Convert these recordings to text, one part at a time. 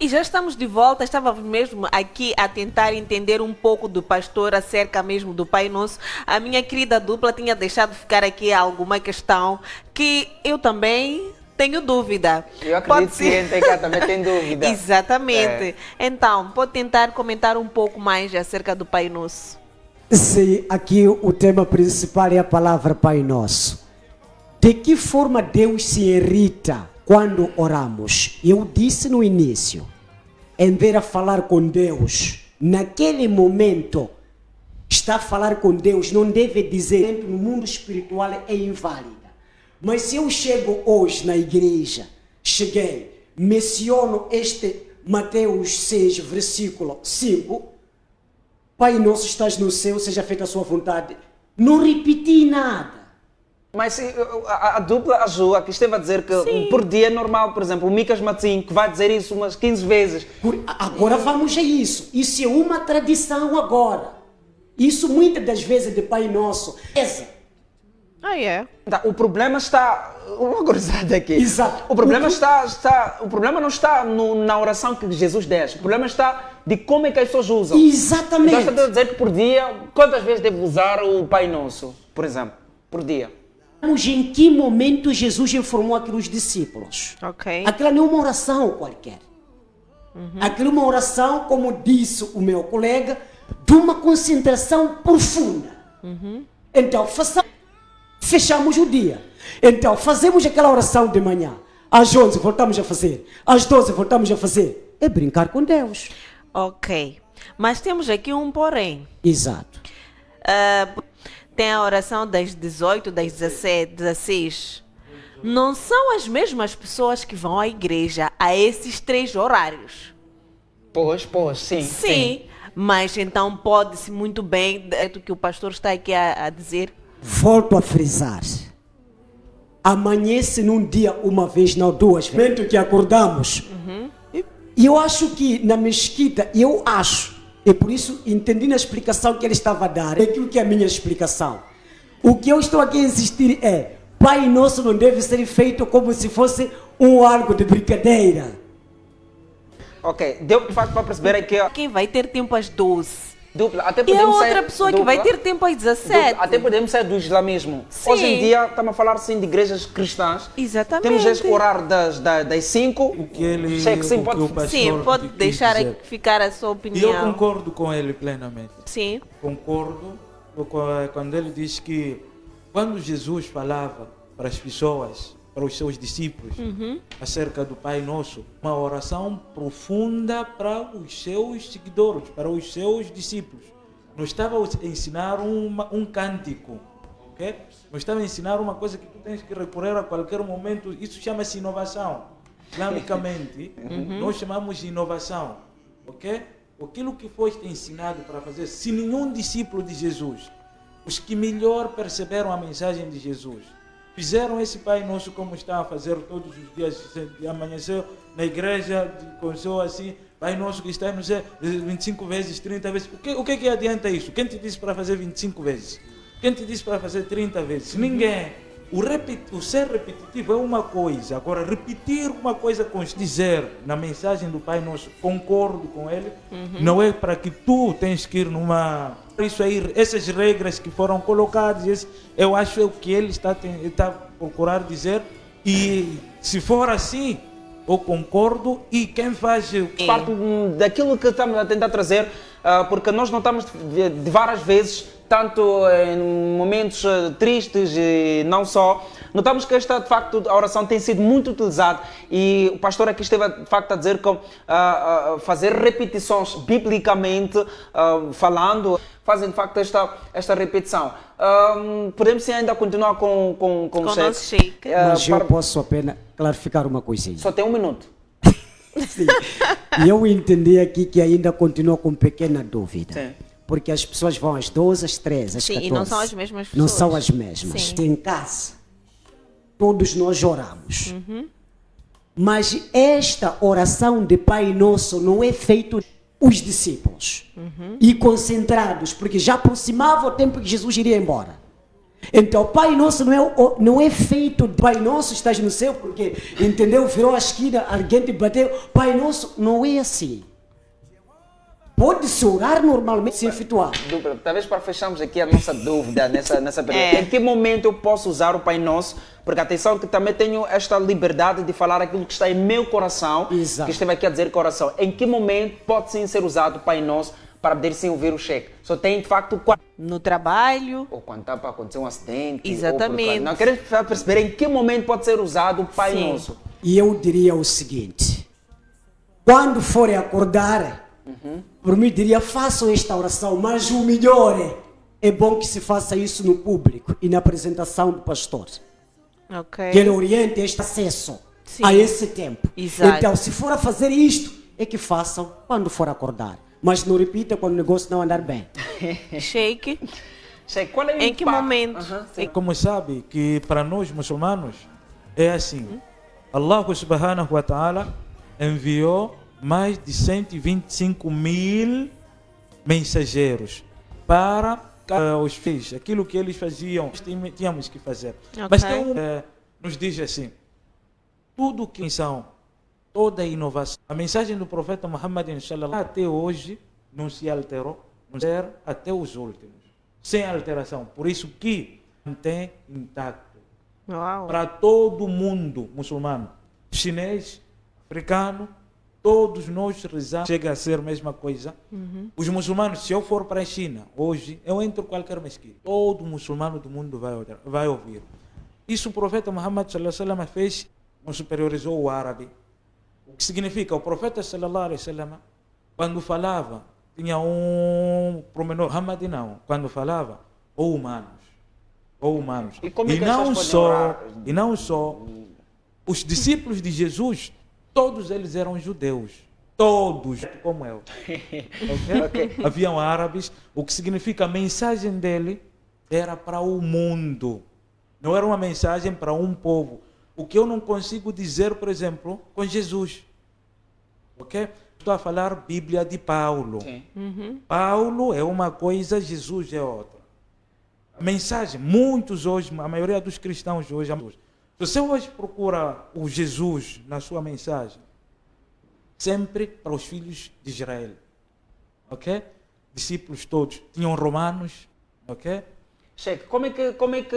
E já estamos de volta, estávamos mesmo aqui a tentar entender um pouco do pastor acerca mesmo do Pai Nosso. A minha querida dupla tinha deixado ficar aqui alguma questão que eu também tenho dúvida. Eu acredito que a NTK também tem dúvida. Exatamente. Então, pode tentar comentar um pouco mais acerca do Pai Nosso. Sim, aqui o tema principal é a palavra Pai Nosso. De que forma Deus se irrita quando oramos? Eu disse no início, em vez de falar com Deus, naquele momento, está a falar com Deus, não deve dizer no mundo espiritual é inválida. Mas se eu chego hoje na igreja, cheguei, menciono este Mateus 6, versículo 5, Pai Nosso estás no céu, seja feita a sua vontade. Não repeti nada. Mas a dupla azul aqui esteve a dizer que por dia é normal, por exemplo, o Micas Matinho, que vai dizer isso umas 15 vezes. Agora vamos a isso. Isso é uma tradição agora. Isso muitas das vezes de Pai Nosso. O problema está... Uma curiosidade aqui. Exato. O problema o problema não está na oração que Jesus deixa. O problema está de como é que as pessoas usam. Exatamente. Então está a dizer que por dia, quantas vezes devo usar o Pai Nosso, por exemplo, por dia? Em que momento Jesus informou aqueles discípulos? Ok. Aquela não é uma oração qualquer. Aquela é uma oração, como disse o meu colega, de uma concentração profunda. Então, fechamos o dia. Então, fazemos aquela oração de manhã. Às 11 voltamos a fazer. Às 12 voltamos a fazer. É brincar com Deus. Ok. Mas temos aqui um porém. Exato. Tem a oração das 18, das 17, 16. Não são as mesmas pessoas que vão à igreja a esses 3 horários. Pois, sim. Sim. Mas então pode-se muito bem, é do que o pastor está aqui a dizer. Volto a frisar. Amanhece num dia uma vez, não 2 vezes. No momento que acordamos. E eu acho que na mesquita, e por isso entendi na explicação que ele estava a dar, aquilo que é a minha explicação. O que eu estou aqui a insistir é, Pai Nosso não deve ser feito como se fosse algo de brincadeira. Ok, deu de facto para perceber aqui... Quem vai ter tempo às 12? Dupla, até E a podemos outra pessoa que vai ter tempo às 17? Dupla, até podemos sair do islamismo. Sim. Hoje em dia, estamos a falar assim de igrejas cristãs. Exatamente. Temos esse horário das 5. O que ele, Sim, pode deixar ficar a sua E opinião. eu concordo com ele plenamente. Sim. Concordo quando ele diz que quando Jesus falava para as pessoas, para os seus discípulos, acerca do Pai Nosso, uma oração profunda para os seus seguidores, para os seus discípulos. Não estava a ensinar um cântico, ok? Não estava a ensinar uma coisa que tu tens que recorrer a qualquer momento. Isso chama-se inovação. Islamicamente, nós chamamos de inovação, ok? Aquilo que foi ensinado para fazer, se nenhum discípulo de Jesus, os que melhor perceberam a mensagem de Jesus, fizeram esse Pai Nosso como está a fazer todos os dias, de amanhecer na igreja, começou assim, Pai Nosso que está no céu, 25 vezes, 30 vezes. O que adianta isso? Quem te disse para fazer 25 vezes? Quem te disse para fazer 30 vezes? Ninguém. O ser repetitivo é uma coisa. Agora, repetir uma coisa com dizer na mensagem do Pai Nosso, concordo com ele, não é para que tu tens que ir numa... Isso aí, essas regras que foram colocadas, eu acho que ele está a procurar dizer, e se for assim, eu concordo, e quem faz... Parte daquilo que estamos a tentar trazer, porque nós notamos de várias vezes, tanto em momentos tristes e não só, notamos que esta, de facto, a oração tem sido muito utilizada, e o pastor aqui esteve, de facto, a dizer que fazer repetições biblicamente, falando, fazem, de facto, esta repetição. Podemos ainda continuar com o nosso Sheikh. Mas eu posso apenas clarificar uma coisinha. Só tem 1 minuto. Sim. E eu entendi aqui que ainda continua com pequena dúvida. Sim. Porque as pessoas vão às 12, às 13, às 14. Sim, e não são as mesmas pessoas. Não são as mesmas. Sim. Em casa, todos nós oramos. Mas esta oração de Pai Nosso não é feita os discípulos. E concentrados, porque já aproximava o tempo que Jesus iria embora. Então, Pai Nosso não é feito, Pai Nosso estás no céu, porque, entendeu? Virou a esquina, alguém te bateu. Pai Nosso não é assim. Pode-se orar normalmente sem efetuar. Dupla, talvez para fecharmos aqui a nossa dúvida nessa pergunta. Em que momento eu posso usar o Pai Nosso? Porque atenção que também tenho esta liberdade de falar aquilo que está em meu coração, Exato. que esteve aqui a dizer coração. Em que momento pode sim ser usado o Pai Nosso para poder sim ouvir o cheque? Só tem de facto No trabalho. ou quando está para acontecer um acidente. Exatamente. Não queremos perceber em que momento pode ser usado o Pai Sim. Nosso. E eu diria o seguinte: quando forem acordar, por mim diria, façam esta oração, mas o melhor é bom que se faça isso no público e na apresentação do pastor. Ok. Que ele oriente este acesso Sim. a esse tempo. Exato. Então, se for a fazer isto, é que façam quando for acordar. Mas não repita quando o negócio não andar bem. Sheik. Cheque, qual é o Em que impacto? momento? Sim. Como sabe que para nós muçulmanos é assim. Allah subhanahu wa ta'ala enviou mais de 125 mil mensageiros para os filhos, aquilo que eles faziam, tínhamos que fazer. Mas tem nos diz assim, tudo que são, toda inovação, a mensagem do profeta Muhammad até hoje não se alterou, não ser até os últimos, sem alteração. Por isso que mantém intacto Uau. para todo mundo muçulmano, chinês, africano, todos nós rezamos, chega a ser a mesma coisa. Os muçulmanos, se eu for para a China hoje, eu entro em qualquer mesquita, todo muçulmano do mundo vai ouvir. Isso o profeta Muhammad sallallahu alaihi wasallam fez, não superiorizou o árabe. O que significa, o profeta sallallahu alaihi wasallam, quando falava, tinha um promenor, Muhammad não, quando falava, ou humanos. E como é que as pessoas podem orar? E não só, os discípulos de Jesus, todos eles eram judeus. Todos, como eu. Okay? Haviam árabes, o que significa a mensagem dele era para o mundo. Não era uma mensagem para um povo. O que eu não consigo dizer, por exemplo, com Jesus. Ok? Estou a falar Bíblia de Paulo. Sim. Paulo é uma coisa, Jesus é outra. A mensagem, muitos hoje, a maioria dos cristãos hoje, se você hoje procura o Jesus na sua mensagem, sempre para os filhos de Israel, ok? Discípulos todos, tinham romanos, ok? Cheque, como é que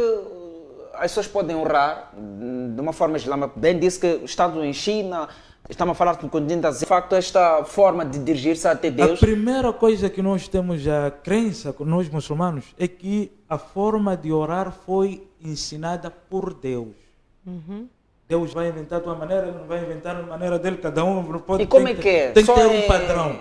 as pessoas podem orar de uma forma islâmica? Bem disse que estando em China, estamos a falar do continente asiático, de facto esta forma de dirigir-se até A Deus. primeira coisa que nós temos a crença, nós muçulmanos, é que a forma de orar foi ensinada por Deus. Deus vai inventar a tua maneira, ele não vai inventar a maneira dele, cada um pode. E como é que é? Tem que Só ter é- um padrão.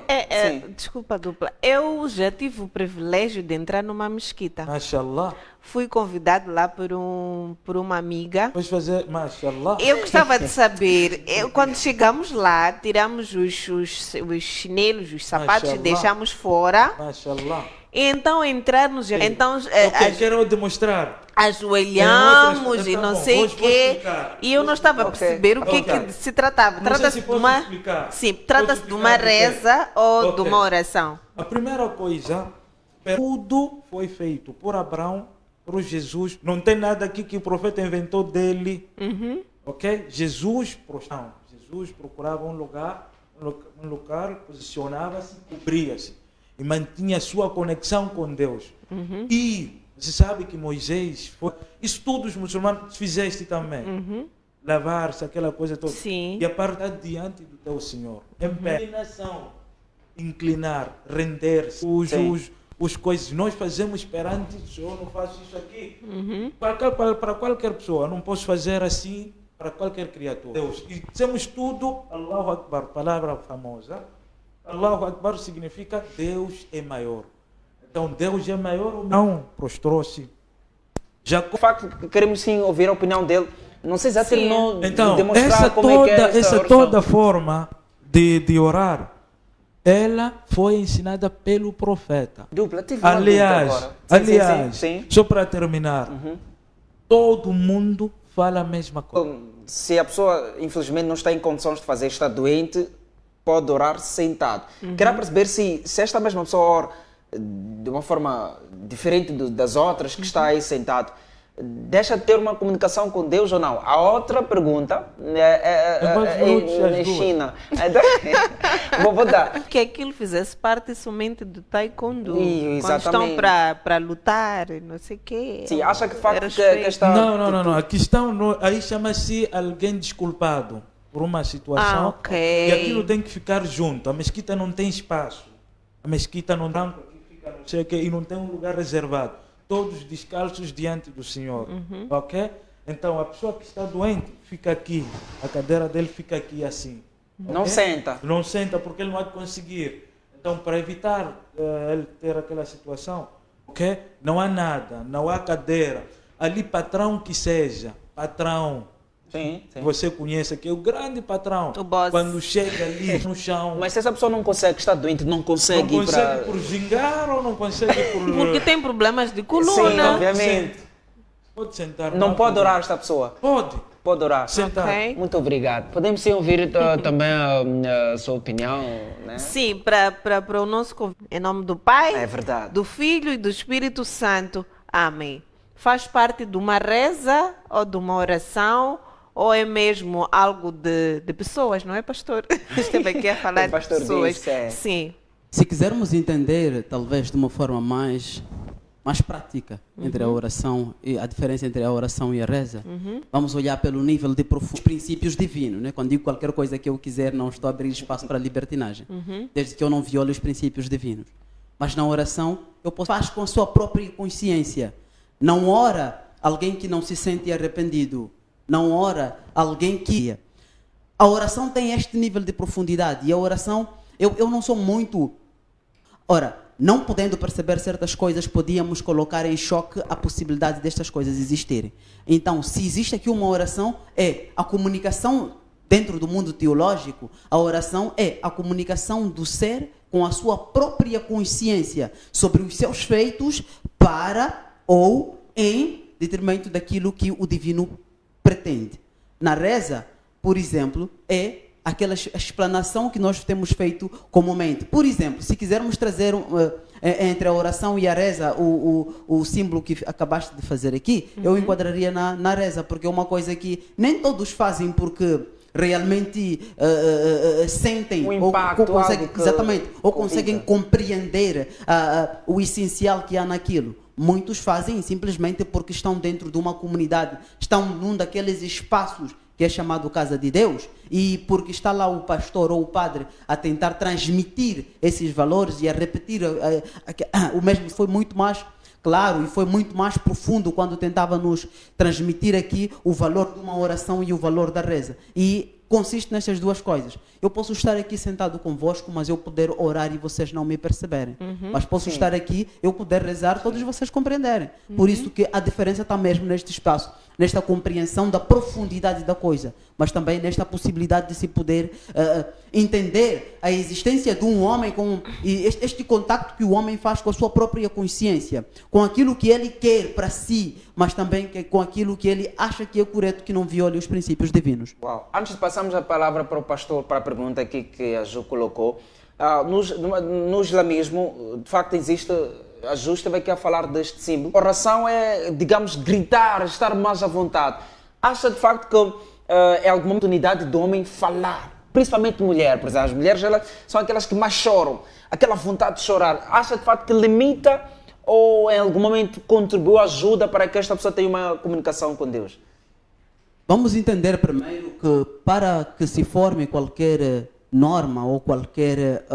Sim. Desculpa, dupla. Eu já tive o privilégio de entrar numa mesquita. Mashallah. Fui convidado lá por uma amiga. Podes fazer, mashallah. Eu gostava de saber, quando chegamos lá, tiramos os chinelos, os sapatos e Mashallah. deixamos fora. Mashallah. Então entrarmos, então Ok, quero demonstrar. ajoelhamos Tem e outras- não tá bom, sei o vou quê. explicar. E eu não estava a Ok. perceber o que, Ok. que se tratava. Não sei Trata-se se de posso uma. explicar. Sim, Posso trata-se de uma explicar porque- reza ou de Ok. uma oração. A primeira coisa, tudo foi feito por Abraão, por Jesus. Não tem nada aqui que o profeta inventou dele. Ok? Jesus procurava um lugar, posicionava-se, cobria-se e mantinha a sua conexão com Deus. E você sabe que Moisés foi. Isso tudo os muçulmanos fizeste também. Lavar-se, aquela coisa toda. Sim. E a parte diante do teu Senhor. Em pé. Inclinar, render-se. Os coisas. Nós fazemos perante o Senhor, não faço isso aqui. Para qualquer pessoa, não posso fazer assim para qualquer criatura. Deus. E dizemos tudo, Allahu Akbar, palavra famosa. Allahu Akbar significa Deus é maior. Então Deus é maior ou não? Prostrou-se. Já De facto, queremos sim ouvir a opinião dele. Não sei se já Sim. terminou Então, de demonstrar essa como é que é essa oração. toda forma de orar, ela foi ensinada pelo profeta. Dupla, tive uma dúvida agora. Aliás, Sim. só para terminar, todo mundo fala a mesma coisa. Se a pessoa, infelizmente, não está em condições de fazer, está doente, pode orar sentado. Quero perceber se esta mesma pessoa ora de uma forma diferente das outras que está aí sentado. deixa de ter uma comunicação com Deus ou não? A outra pergunta é na China. Vou dar. Que aquilo fizesse parte somente do taekwondo. Quando Exatamente. estão para lutar, não sei o quê. Sim, acha que de facto Era que feio. esta... Não. A questão aí chama-se alguém desculpado por uma situação. Ok. E aquilo tem que ficar junto. A mesquita não tem espaço. A mesquita não dá fica não sei o quê, e não tem um lugar reservado. Todos descalços diante do Senhor. Ok? Então a pessoa que está doente fica aqui. A cadeira dele fica aqui assim. Não ok? senta. Não senta porque ele não vai conseguir. Então, para evitar ele ter aquela situação, ok? Não há nada, não há cadeira. Ali, patrão que seja, patrão, Sim. você conhece que é o grande patrão. O boss. Quando chega ali no chão, Mas se essa pessoa não consegue, está doente, não consegue não ir consegue para... por gingar ou não consegue por... Porque tem problemas de Sim, coluna. obviamente. Pode sentar. Não há pode problema. orar esta pessoa. Pode. Pode orar. Sentar. Ok. Muito obrigado. Podemos sim ouvir também a sua opinião, né? Sim, para o nosso convite. Em nome do Pai, É verdade. do Filho e do Espírito Santo. Amém. Faz parte de uma reza ou de uma oração ou é mesmo algo de pessoas, não é, pastor? Esteve aqui a falar O de pastor pessoas. disse, é. Sim. Se quisermos entender, talvez de uma forma mais prática, entre a oração e a diferença entre a oração e a reza, vamos olhar pelo nível de princípios divinos. Né? Quando digo qualquer coisa que eu quiser, não estou a abrir espaço para a libertinagem, desde que eu não viole os princípios divinos. Mas na oração, eu posso fazer com a sua própria consciência. Não ora alguém que não se sente arrependido. Não ora alguém que... A oração tem este nível de profundidade. E a oração, eu não sou muito... Ora, não podendo perceber certas coisas, podíamos colocar em choque a possibilidade destas coisas existirem. Então, se existe aqui uma oração, é a comunicação dentro do mundo teológico, a oração é a comunicação do ser com a sua própria consciência sobre os seus feitos para ou em detrimento daquilo que o divino pretende. Na reza, por exemplo, é aquela explanação que nós temos feito comumente. Por exemplo, se quisermos trazer entre a oração e a reza o símbolo que acabaste de fazer aqui, eu enquadraria na reza, porque é uma coisa que nem todos fazem porque realmente sentem Um ou impacto, conseguem, algo que exatamente, ou convida. conseguem compreender o essencial que há naquilo. Muitos fazem simplesmente porque estão dentro de uma comunidade, estão num daqueles espaços que é chamado Casa de Deus, e porque está lá o pastor ou o padre a tentar transmitir esses valores e a repetir o mesmo. Foi muito mais claro e foi muito mais profundo quando tentava nos transmitir aqui o valor de uma oração e o valor da reza. E consiste nestas duas coisas. Eu posso estar aqui sentado convosco, mas eu poder orar e vocês não me perceberem. Mas posso estar aqui, eu poder rezar, todos vocês compreenderem. Por isso que a diferença está mesmo neste espaço, nesta compreensão da profundidade da coisa, mas também nesta possibilidade de se poder entender a existência de um homem e este contacto que o homem faz com a sua própria consciência, com aquilo que ele quer para si, mas também com aquilo que ele acha que é correto, que não viole os princípios divinos. Uau. Antes de passarmos a palavra para o pastor, para a pergunta aqui que a Ju colocou, no islamismo, de facto, existe... A Ju esteve aqui a falar deste símbolo. Oração é, digamos, gritar, estar mais à vontade. Acha, de facto, que é alguma oportunidade do homem falar? Principalmente mulher, por exemplo. As mulheres elas são aquelas que mais choram. Aquela vontade de chorar. Acha, de facto, que limita ou em algum momento contribuiu, ajuda para que esta pessoa tenha uma comunicação com Deus? Vamos entender primeiro que para que se forme qualquer norma ou qualquer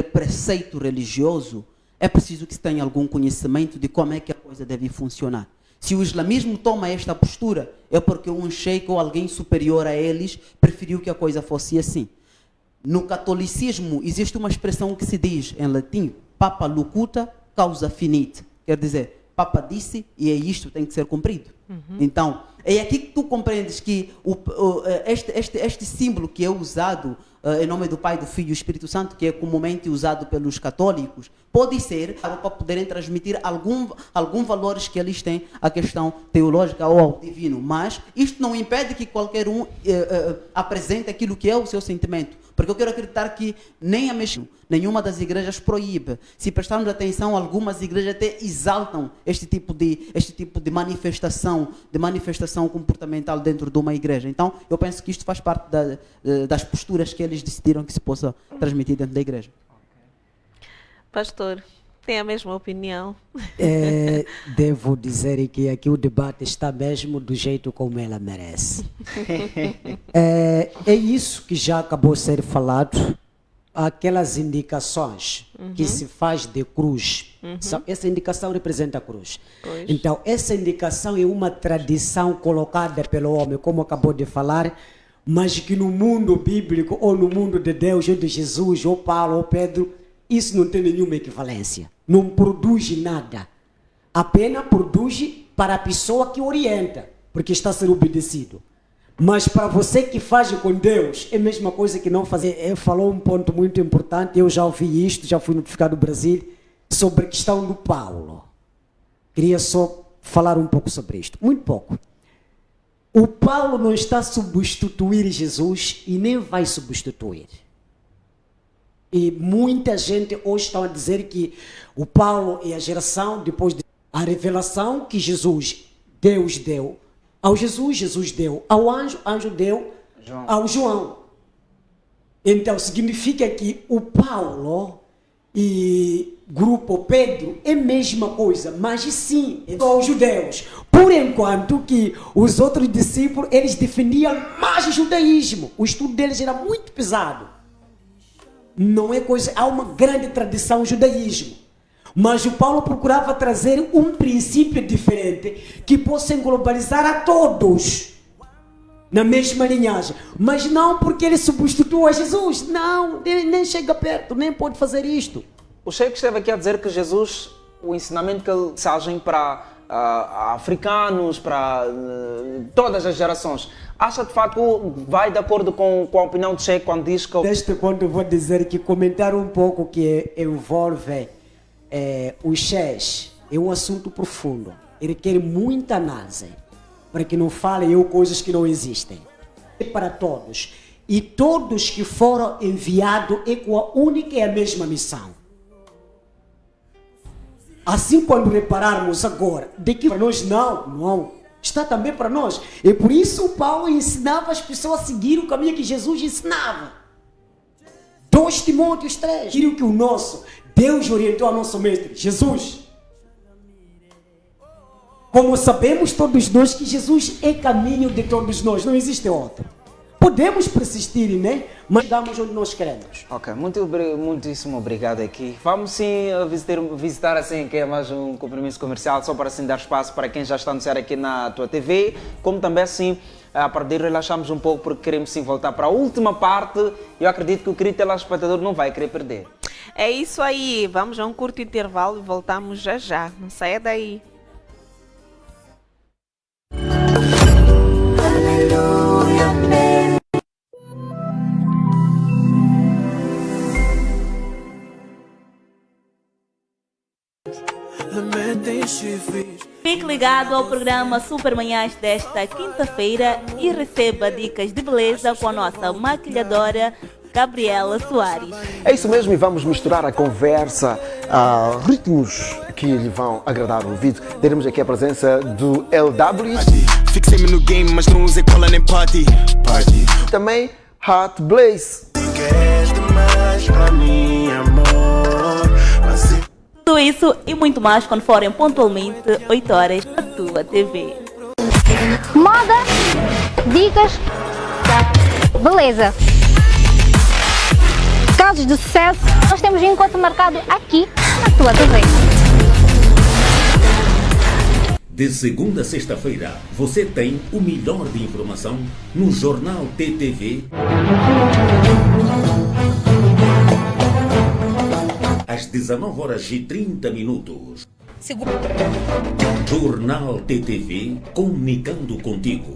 preceito religioso, é preciso que se tenha algum conhecimento de como é que a coisa deve funcionar. Se o islamismo toma esta postura, é porque um sheik ou alguém superior a eles preferiu que a coisa fosse assim. No catolicismo existe uma expressão que se diz em latim, Papa locuta, causa finita. Quer dizer, Papa disse e é isto, tem que ser cumprido. Então, é aqui que tu compreendes que este símbolo que é usado em nome do Pai, do Filho e do Espírito Santo, que é comumente usado pelos católicos, pode ser para poderem transmitir algum valores que eles têm à questão teológica ou ao divino. Mas isto não impede que qualquer um apresente aquilo que é o seu sentimento. Porque eu quero acreditar que nenhuma das igrejas proíbe. Se prestarmos atenção, algumas igrejas até exaltam este tipo de manifestação comportamental dentro de uma igreja. Então, eu penso que isto faz parte das posturas que eles decidiram que se possa transmitir dentro da igreja. Pastor, tem a mesma opinião? Devo dizer que aqui o debate está mesmo do jeito como ela merece. É isso que já acabou de ser falado. Aquelas indicações que se faz de cruz. Essa indicação representa a cruz. Pois. Então, essa indicação é uma tradição colocada pelo homem, como acabou de falar, mas que no mundo bíblico, ou no mundo de Deus, ou de Jesus, ou Paulo, ou Pedro, isso não tem nenhuma equivalência. Não produz nada. Apenas produz para a pessoa que orienta, porque está a ser obedecido. Mas para você que faz com Deus, é a mesma coisa que não fazer. Ele falou um ponto muito importante, eu já ouvi isto, já fui notificado do Brasil, sobre a questão do Paulo. Queria só falar um pouco sobre isto, muito pouco. O Paulo não está a substituir Jesus e nem vai substituir. E muita gente hoje está a dizer que o Paulo é a geração depois da revelação que Deus deu ao Jesus, Jesus deu ao anjo, anjo deu ao João. Então significa que o Paulo e grupo Pedro é a mesma coisa, mas sim, são os judeus. Por enquanto que os outros discípulos, eles defendiam mais o judaísmo. O estudo deles era muito pesado. Não é coisa, há uma grande tradição no judaísmo. Mas o Paulo procurava trazer um princípio diferente que possa globalizar a todos na mesma linhagem. Mas não porque ele substituiu a Jesus. Não, ele nem chega perto, nem pode fazer isto. O Sheikh esteve aqui a dizer que Jesus, o ensinamento que ele mensagem para africanos, para todas as gerações. Acha de facto vai de acordo com a opinião do Sheikh quando diz que... Neste ponto eu vou dizer que comentar um pouco que envolve os Sheikh é um assunto profundo. Ele requer muita análise para que não fale coisas que não existem. É para todos. E todos que foram enviados é com a única e a mesma missão. Assim, quando repararmos agora, de que para nós não, está também para nós. E por isso o Paulo ensinava as pessoas a seguir o caminho que Jesus ensinava. 2 Timóteos 3. Aquilo que o nosso Deus orientou ao nosso mestre, Jesus. Como sabemos todos nós que Jesus é caminho de todos nós, não existe outro. Podemos persistir, né? Mas chegamos onde nós queremos. Ok, muitíssimo obrigado aqui. Vamos sim visitar assim, que é mais um compromisso comercial, só para assim dar espaço para quem já está a anunciar aqui na tua TV, como também assim, para poder relaxarmos um pouco, porque queremos sim voltar para a última parte. Eu acredito que o querido telespectador não vai querer perder. É isso aí, vamos a um curto intervalo e voltamos já já. Não saia daí. Fique ligado ao programa Supermanhãs desta quinta-feira e receba dicas de beleza com a nossa maquilhadora Gabriela Soares. É isso mesmo, e vamos misturar a conversa a ritmos que lhe vão agradar o ouvido. Teremos aqui a presença do LW. Fixei-me no game, mas não usei cola nem party. E também Hot Blaze. Queres demais pra mim, amor. Tudo isso e muito mais quando forem pontualmente 8 horas na tua TV. Moda, dicas, beleza. Casos de sucesso, nós temos um encontro marcado aqui na tua TV. De segunda a sexta-feira, você tem o melhor de informação no Jornal TTV. Às 19h30. Jornal TTV, comunicando contigo.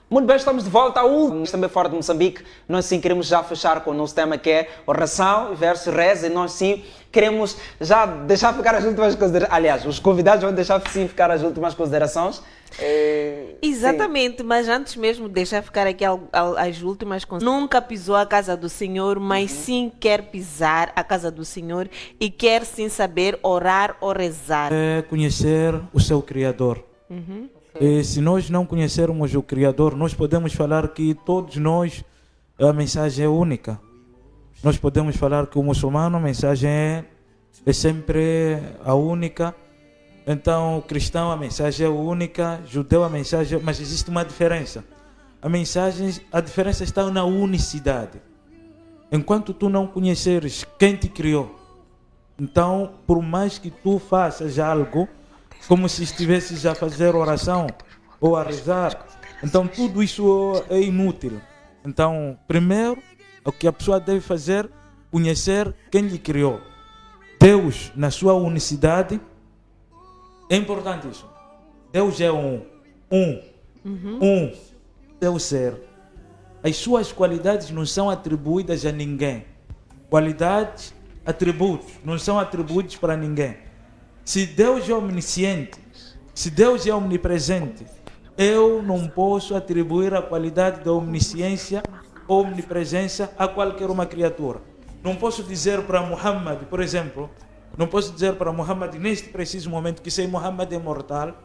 Muito bem, estamos de volta ao último, também fora de Moçambique. Nós sim queremos já fechar com o nosso tema que é oração versus reza. E nós sim queremos já deixar ficar as últimas considerações. Aliás, os convidados vão deixar sim ficar as últimas considerações. Exatamente, mas antes mesmo de deixar ficar aqui as últimas considerações. Nunca pisou a casa do Senhor, mas sim quer pisar a casa do Senhor e quer sim saber orar ou rezar. É conhecer o seu Criador. E se nós não conhecermos o Criador, nós podemos falar que todos nós, a mensagem é única. Nós podemos falar que o muçulmano, a mensagem é sempre a única. Então, o cristão, a mensagem é única. Judeu, a mensagem... Mas existe uma diferença. A diferença está na unicidade. Enquanto tu não conheceres quem te criou, então, por mais que tu faças algo, como se estivesses a fazer oração ou a rezar, então tudo isso é inútil. Então, primeiro, o que a pessoa deve fazer, conhecer quem lhe criou. Deus, na sua unicidade, é importante isso. Deus é um Deus ser. As suas qualidades não são atribuídas a ninguém. Qualidades, atributos, não são atribuídos para ninguém. Se Deus é omnisciente, se Deus é omnipresente, eu não posso atribuir a qualidade da omnisciência ou omnipresença a qualquer uma criatura. Não posso dizer para Muhammad, por exemplo, não posso dizer para Muhammad neste preciso momento que sei Muhammad é mortal,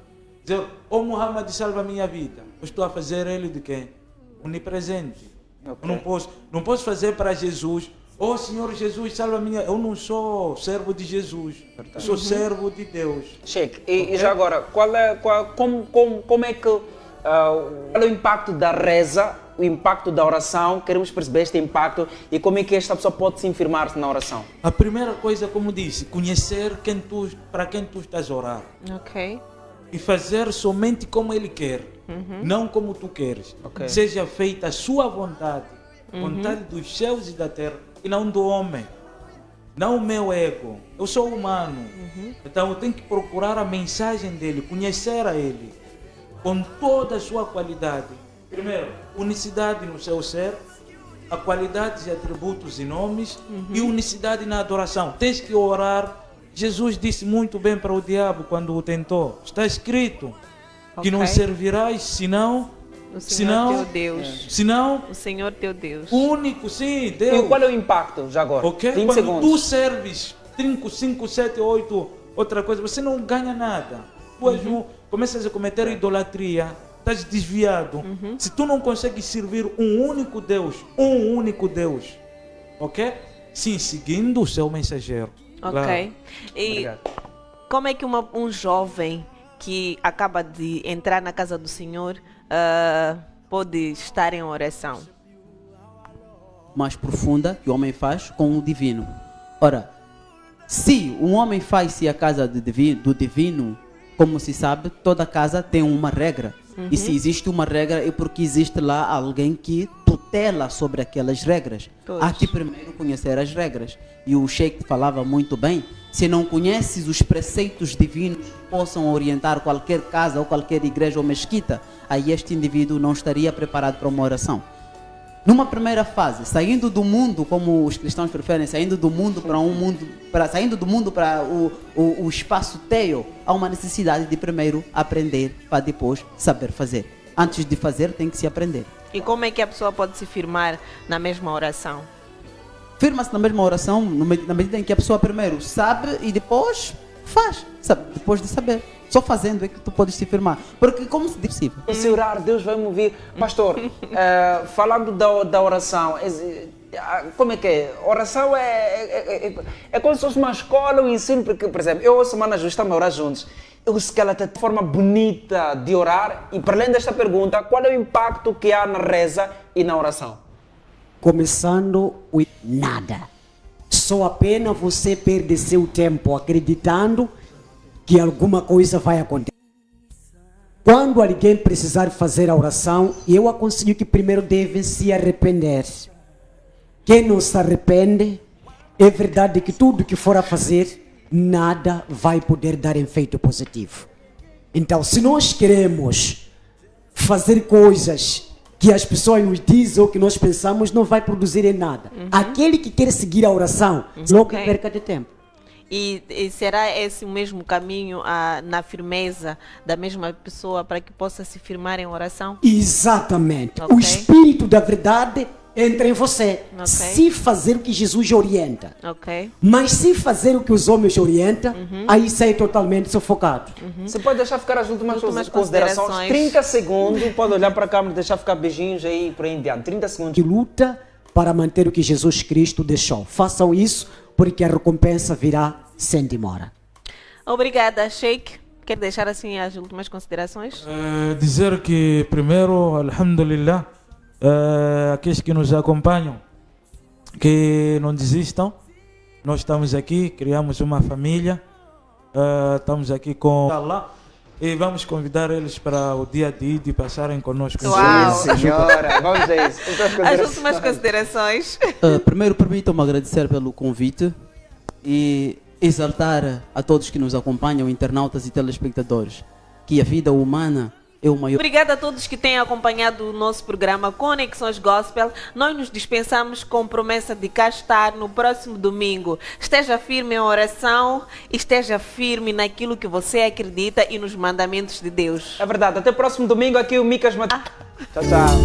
dizer, Muhammad salva a minha vida. Eu estou a fazer ele de quem? Onipresente. Okay. Não posso fazer para Jesus, Senhor Jesus, salva a minha... Eu não sou servo de Jesus, eu sou servo de Deus. Sheikh, e já agora, como é que... qual é o impacto da reza, o impacto da oração? Queremos perceber este impacto e como é que esta pessoa pode se infirmar-se na oração. A primeira coisa, como disse, conhecer para quem tu estás a orar. Ok. E fazer somente como Ele quer, não como tu queres. Okay. Seja feita a sua vontade, vontade dos céus e da terra, e não do homem, não o meu ego. Eu sou humano, então eu tenho que procurar a mensagem dele, conhecer a ele, com toda a sua qualidade. Primeiro, unicidade no seu ser, a qualidade de atributos e nomes, e unicidade na adoração. Tens que orar. Jesus disse muito bem para o diabo quando o tentou. Está escrito que não servirás senão... O Senhor teu Deus. Senão, o Senhor teu Deus. Único, sim, Deus. E qual é o impacto, já agora? Okay? 20 Quando segundos. tu serves 5, 7, 8, outra coisa, você não ganha nada. Tu começas a cometer idolatria, estás desviado. Se tu não consegues servir um único Deus, ok? Sim, seguindo o seu mensageiro. Ok. Claro. E obrigado. Como é que um jovem que acaba de entrar na casa do Senhor pode estar em oração? Mais profunda que o homem faz com o divino. Ora, se um homem faz-se a casa do divino, como se sabe, toda casa tem uma regra. E se existe uma regra é porque existe lá alguém que tutela sobre aquelas regras. Há que primeiro conhecer as regras. E o Sheikh falava muito bem, se não conheces os preceitos divinos que possam orientar qualquer casa ou qualquer igreja ou mesquita, aí este indivíduo não estaria preparado para uma oração. Numa primeira fase, saindo do mundo, como os cristãos preferem, saindo do mundo para o espaço teo, há uma necessidade de primeiro aprender para depois saber fazer. Antes de fazer, tem que se aprender. E como é que a pessoa pode se firmar na mesma oração? Firma-se na mesma oração na medida em que a pessoa primeiro sabe e depois faz, sabe? Depois de saber. Só fazendo é que tu podes se firmar. Porque como se diz possível? Se orar, Deus vai me ouvir. Pastor, falando da oração, como é que é? Oração é como se fosse uma escola, um ensino, porque, por exemplo, eu ouço Mana Justa a orar juntos. Eu sei que ela tem uma forma bonita de orar e, para além desta pergunta, qual é o impacto que há na reza e na oração? Começando o nada. só apenas você perde seu tempo acreditando que alguma coisa vai acontecer. Quando alguém precisar fazer a oração, eu aconselho que primeiro deve se arrepender. Quem não se arrepende, é verdade que tudo que for a fazer, nada vai poder dar efeito positivo. Então, se nós queremos fazer coisas que as pessoas nos dizem ou que nós pensamos, não vai produzir em nada. Aquele que quer seguir a oração, não perca de tempo. E será esse o mesmo caminho na firmeza da mesma pessoa para que possa se firmar em oração? Exatamente. Ok. O Espírito da verdade entra em você. Ok. Se fazer o que Jesus orienta. Ok. Mas se fazer o que os homens orientam, aí sai totalmente sufocado. Você pode deixar ficar as últimas considerações. considerações. 30 segundos, pode olhar para a câmera e deixar ficar beijinhos aí por aí em diante. 30 segundos. Que luta para manter o que Jesus Cristo deixou. Façam isso, porque a recompensa virá sem demora. Obrigada, Sheikh. Quer deixar assim as últimas considerações? Dizer que primeiro, alhamdulillah, aqueles que nos acompanham, que não desistam. Nós estamos aqui, criamos uma família, estamos aqui com Allah e vamos convidar eles para o dia de passarem conosco. Uau. Senhora, vamos a isso. As últimas considerações. Primeiro, permitam-me agradecer pelo convite e exaltar a todos que nos acompanham, internautas e telespectadores, que a vida humana é o maior. Obrigada a todos que têm acompanhado o nosso programa Conexões Gospel. Nós nos dispensamos com promessa de cá estar no próximo domingo. Esteja firme em oração, esteja firme naquilo que você acredita e nos mandamentos de Deus. É verdade. Até o próximo domingo aqui o Micas Tchau, tchau.